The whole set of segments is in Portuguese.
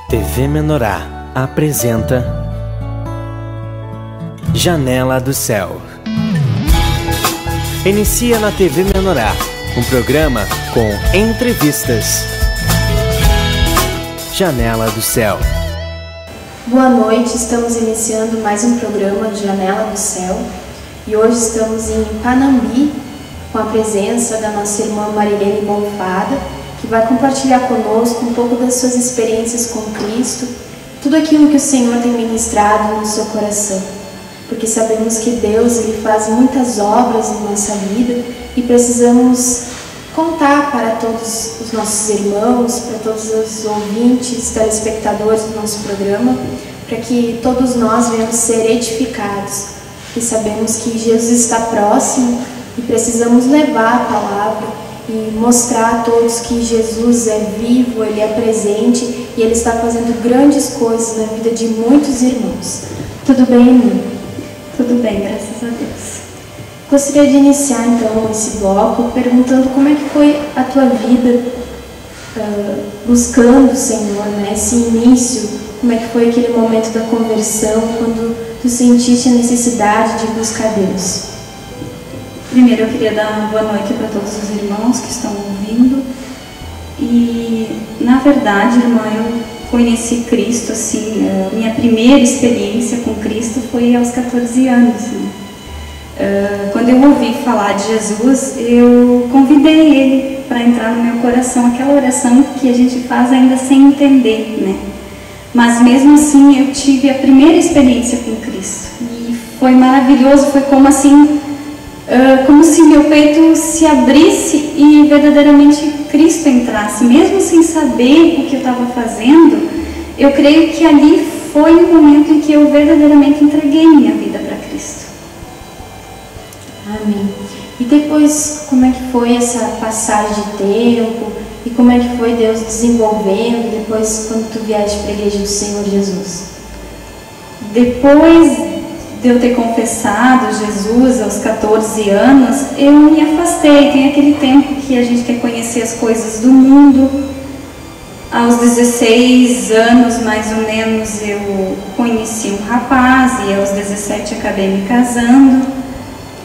TV Menorá apresenta Janela do Céu. Inicia na TV Menorá um programa com entrevistas. Janela do Céu. Boa noite, estamos iniciando mais um programa de Janela do Céu e hoje estamos em Panambi com a presença da nossa irmã Marilene Bonfada, que vai compartilhar conosco um pouco das suas experiências com Cristo, tudo aquilo que o Senhor tem ministrado no seu coração, porque sabemos que Deus ele faz muitas obras em nossa vida e precisamos contar para todos os nossos irmãos, para todos os ouvintes, telespectadores do nosso programa, para que todos nós venhamos ser edificados, e sabemos que Jesus está próximo e precisamos levar a palavra e mostrar a todos que Jesus é vivo, Ele é presente e Ele está fazendo grandes coisas na vida de muitos irmãos. Tudo bem, irmã? Tudo bem, graças a Deus. Gostaria de iniciar então esse bloco perguntando como é que foi a tua vida buscando o Senhor, né? Esse início, como é que foi aquele momento da conversão, quando tu sentiste a necessidade de buscar Deus? Primeiro eu queria dar uma boa noite para todos os irmãos que estão ouvindo. E, na verdade, irmã, eu conheci Cristo, assim, minha primeira experiência com Cristo foi aos 14 anos, né? Quando eu ouvi falar de Jesus, eu convidei Ele para entrar no meu coração, aquela oração que a gente faz ainda sem entender, né? Mas mesmo assim eu tive a primeira experiência com Cristo e foi maravilhoso, foi como assim, como se meu peito se abrisse e verdadeiramente Cristo entrasse, mesmo sem saber o que eu estava fazendo. Eu creio que ali foi o momento em que eu verdadeiramente entreguei minha vida para Cristo. Amém. E depois, como é que foi essa passagem de tempo? E como é que foi Deus desenvolvendo depois quando tu vieste para a Igreja do Senhor Jesus? Depois de eu ter confessado Jesus aos 14 anos, eu me afastei. Tem aquele tempo que a gente quer conhecer as coisas do mundo. Aos 16 anos, mais ou menos, eu conheci um rapaz e aos 17 acabei me casando.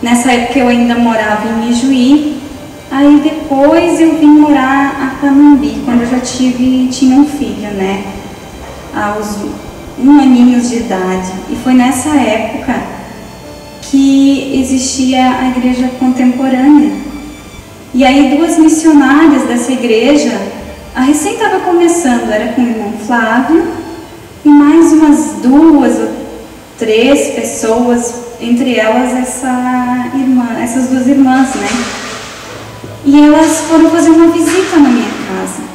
Nessa época eu ainda morava em Mijuí. Aí depois eu vim morar a Panambi, quando eu já tinha um filho, né? Aos 1 aninho de idade. E foi nessa época que existia a igreja contemporânea. E aí 2 missionárias dessa igreja, a recém estava começando, era com o irmão Flávio, e mais umas 2 ou 3 pessoas, entre elas essas 2 irmãs, né? E elas foram fazer uma visita na minha casa.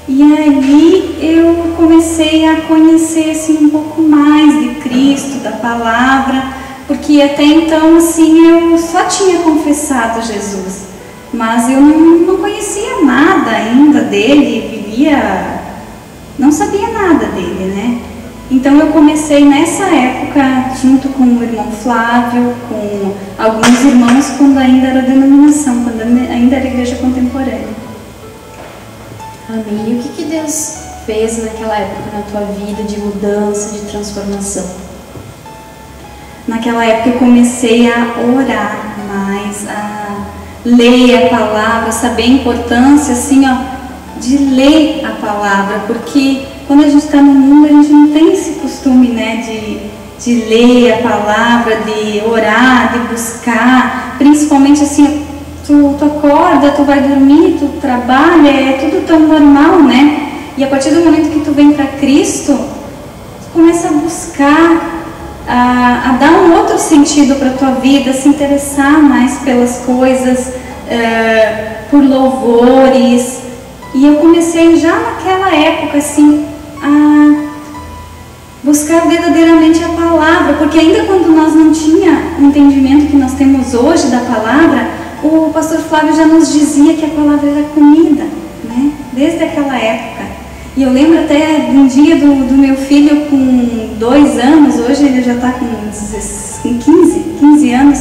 E ali eu comecei a conhecer assim, um pouco mais de Cristo, da palavra, porque até então assim, eu só tinha confessado Jesus, mas eu não conhecia nada ainda dele, não sabia nada dele, né? Então eu comecei nessa época, junto com o irmão Flávio, com alguns irmãos, quando ainda era denominação, quando ainda era igreja contemporânea. Amém. E o que Deus fez naquela época na tua vida de mudança, de transformação? Naquela época eu comecei a orar mais, a ler a palavra, saber a importância assim, ó, de ler a palavra, porque quando a gente está no mundo, a gente não tem esse costume, né, de ler a palavra, de orar, de buscar, principalmente assim, tu acorda, tu vai dormir, tu trabalha, é tudo tão normal, né? E a partir do momento que tu vem para Cristo, tu começa a buscar, a dar um outro sentido para a tua vida, a se interessar mais pelas coisas, por louvores. E eu comecei já naquela época, assim, a buscar verdadeiramente a palavra, porque ainda quando nós não tínhamos o entendimento que nós temos hoje da palavra, o pastor Flávio já nos dizia que a palavra era comida, né? Desde aquela época. E eu lembro até de um dia do meu filho com 2 anos, hoje ele já está com 15 anos,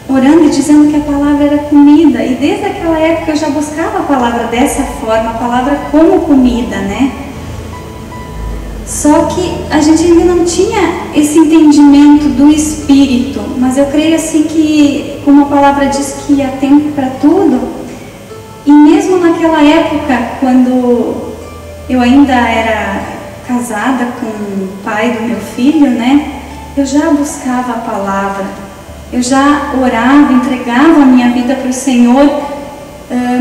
orando e dizendo que a palavra era comida. E desde aquela época eu já buscava a palavra dessa forma, a palavra como comida, né? Só que a gente ainda não tinha esse entendimento do Espírito, mas eu creio assim que, como a palavra diz que há tempo para tudo, e mesmo naquela época, quando eu ainda era casada com o pai do meu filho, né, eu já buscava a palavra, eu já orava, entregava a minha vida para o Senhor,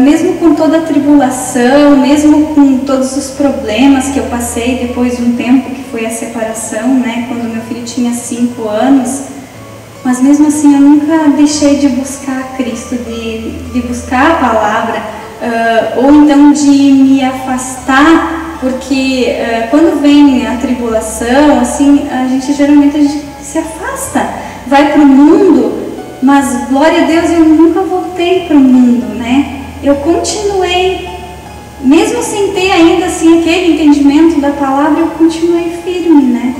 mesmo com toda a tribulação, mesmo com todos os problemas que eu passei depois de um tempo que foi a separação, né, quando meu filho tinha 5 anos, mas mesmo assim eu nunca deixei de buscar Cristo, de buscar a palavra, ou então de me afastar, porque quando vem a tribulação, assim, a gente geralmente se afasta, vai para o mundo. Mas, glória a Deus, eu nunca voltei para o mundo, né? Eu continuei, mesmo sem ter ainda assim aquele entendimento da palavra, eu continuei firme, né?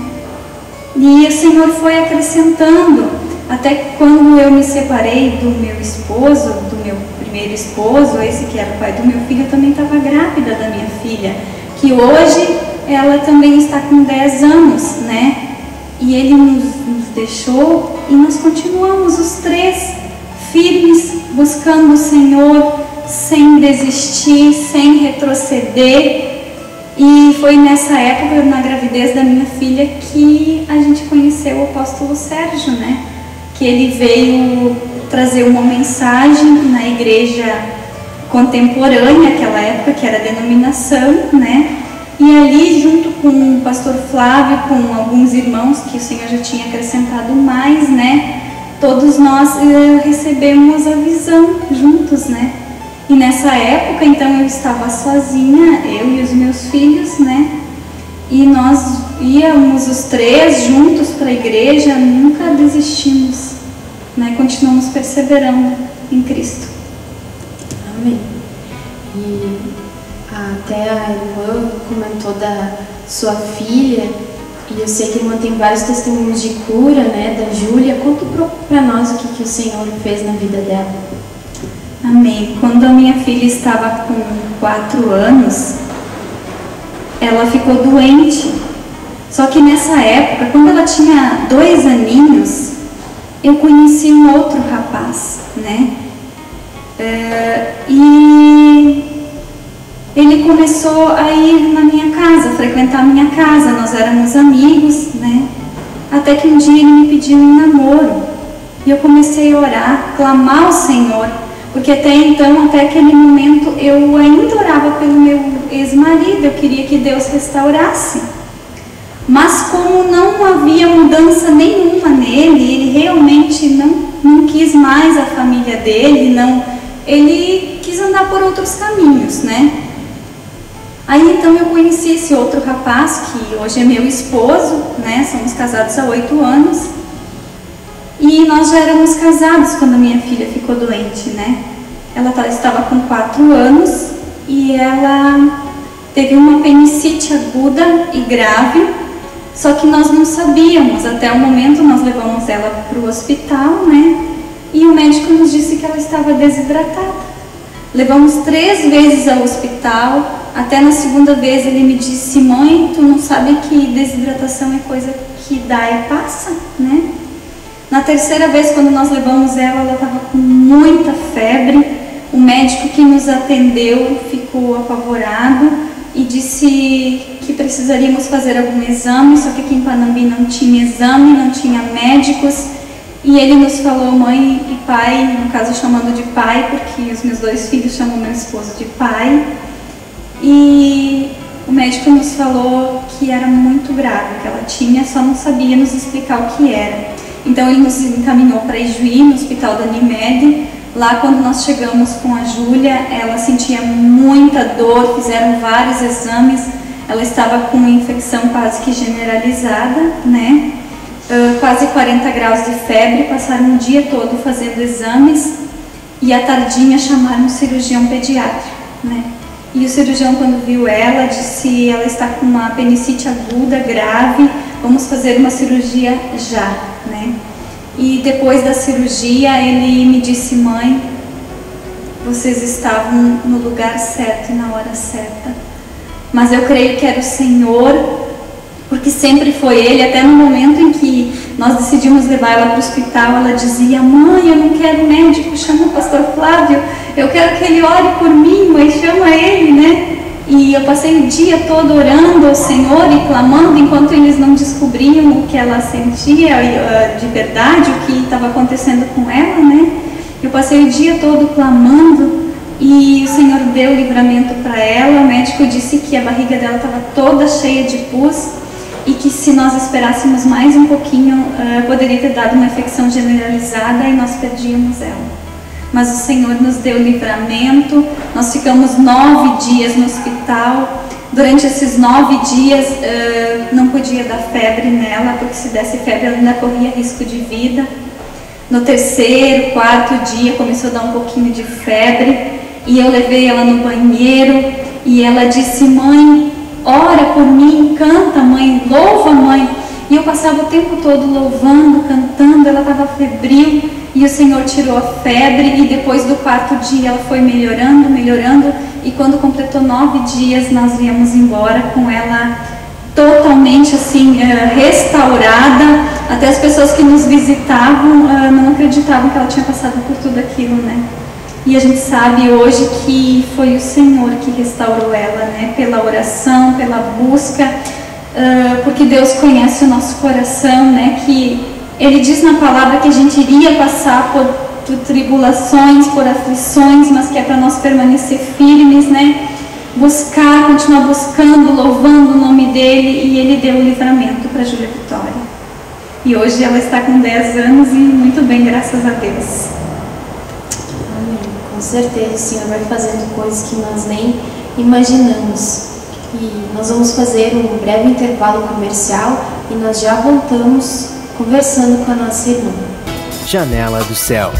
E o Senhor foi acrescentando, até que quando eu me separei do meu esposo, do meu primeiro esposo, esse que era o pai do meu filho, eu também estava grávida da minha filha, que hoje ela também está com 10 anos, né? E ele nos deixou e nós continuamos os 3 firmes, buscando o Senhor, sem desistir, sem retroceder. E foi nessa época, na gravidez da minha filha, que a gente conheceu o apóstolo Sérgio, né? Que ele veio trazer uma mensagem na igreja contemporânea, naquela época, que era a denominação, né? E ali, junto com o pastor Flávio, com alguns irmãos que o Senhor já tinha acrescentado mais, né? Todos nós recebemos a visão juntos, né? E nessa época, então, eu estava sozinha, eu e os meus filhos, né? E nós íamos os 3 juntos para a igreja, nunca desistimos, né? Continuamos perseverando em Cristo. Amém. E até a irmã comentou da sua filha, e eu sei que a irmã tem vários testemunhos de cura, né, da Júlia. Conta para nós o que o Senhor fez na vida dela. Amém. Quando a minha filha estava com 4 anos, ela ficou doente. Só que nessa época, quando ela tinha 2 aninhos, eu conheci um outro rapaz, né? E ele começou a ir na minha casa, frequentar a minha casa, nós éramos amigos, né? Até que um dia ele me pediu um namoro, e eu comecei a orar, clamar ao Senhor, porque até então, até aquele momento, eu ainda orava pelo meu ex-marido, eu queria que Deus restaurasse. Mas como não havia mudança nenhuma nele, ele realmente não quis mais a família dele, ele quis andar por outros caminhos, né? Aí então eu conheci esse outro rapaz, que hoje é meu esposo, né? Somos casados há 8 anos. E nós já éramos casados quando a minha filha ficou doente, né? Ela estava com 4 anos e ela teve uma apendicite aguda e grave, só que nós não sabíamos. Até o momento nós levamos ela para o hospital, né? E o médico nos disse que ela estava desidratada. Levamos 3 vezes ao hospital. Até na segunda vez ele me disse: mãe, tu não sabe que desidratação é coisa que dá e passa, né? Na terceira vez, quando nós levamos ela estava com muita febre. O médico que nos atendeu ficou apavorado e disse que precisaríamos fazer algum exame, só que aqui em Panambi não tinha exame, não tinha médicos. E ele nos falou, mãe e pai, no caso chamando de pai, porque os meus 2 filhos chamam meu esposo de pai. E o médico nos falou que era muito grave, que ela tinha, só não sabia nos explicar o que era. Então ele nos encaminhou para Ijuí, no hospital da Unimed. Lá, quando nós chegamos com a Júlia, ela sentia muita dor, fizeram vários exames, ela estava com uma infecção quase que generalizada, né? Quase 40 graus de febre, passaram o dia todo fazendo exames e à tardinha chamaram um cirurgião pediátrico, né? E o cirurgião, quando viu ela, disse: ela está com uma apendicite aguda, grave, vamos fazer uma cirurgia já, né? E depois da cirurgia ele me disse: mãe, vocês estavam no lugar certo e na hora certa. Mas eu creio que era o Senhor porque sempre foi ele. Até no momento em que nós decidimos levar ela para o hospital, ela dizia: mãe, eu não quero médico, chama o pastor Flávio, eu quero que ele ore por mim, mãe, chama ele, né? E eu passei o dia todo orando ao Senhor e clamando, enquanto eles não descobriam o que ela sentia de verdade, o que estava acontecendo com ela, né? Eu passei o dia todo clamando e o Senhor deu livramento para ela. O médico disse que a barriga dela estava toda cheia de pus e que se nós esperássemos mais um pouquinho, poderia ter dado uma infecção generalizada e nós perdíamos ela. Mas o Senhor nos deu livramento. Nós ficamos 9 dias no hospital. Durante esses 9 dias não podia dar febre nela, porque se desse febre ela ainda corria risco de vida. No 3º, 4º dia começou a dar um pouquinho de febre e eu levei ela no banheiro e ela disse: mãe, ora por mim, canta mãe, louva mãe. E eu passava o tempo todo louvando, cantando. Ela estava febril e o Senhor tirou a febre, e depois do 4º dia ela foi melhorando, melhorando, e quando completou 9 dias nós viemos embora com ela totalmente assim, restaurada. Até as pessoas que nos visitavam não acreditavam que ela tinha passado por tudo aquilo, né? E a gente sabe hoje que foi o Senhor que restaurou ela, né? Pela oração, pela busca, porque Deus conhece o nosso coração, né? Que Ele diz na palavra que a gente iria passar por tribulações, por aflições, mas que é para nós permanecer firmes, né? Buscar, continuar buscando, louvando o nome dEle, e Ele deu o livramento para Júlia Vitória. E hoje ela está com 10 anos e muito bem, graças a Deus. Amém. Com certeza o Senhor vai fazendo coisas que nós nem imaginamos. E nós vamos fazer um breve intervalo comercial e nós já voltamos conversando com a nossa irmã. Janela do Céu.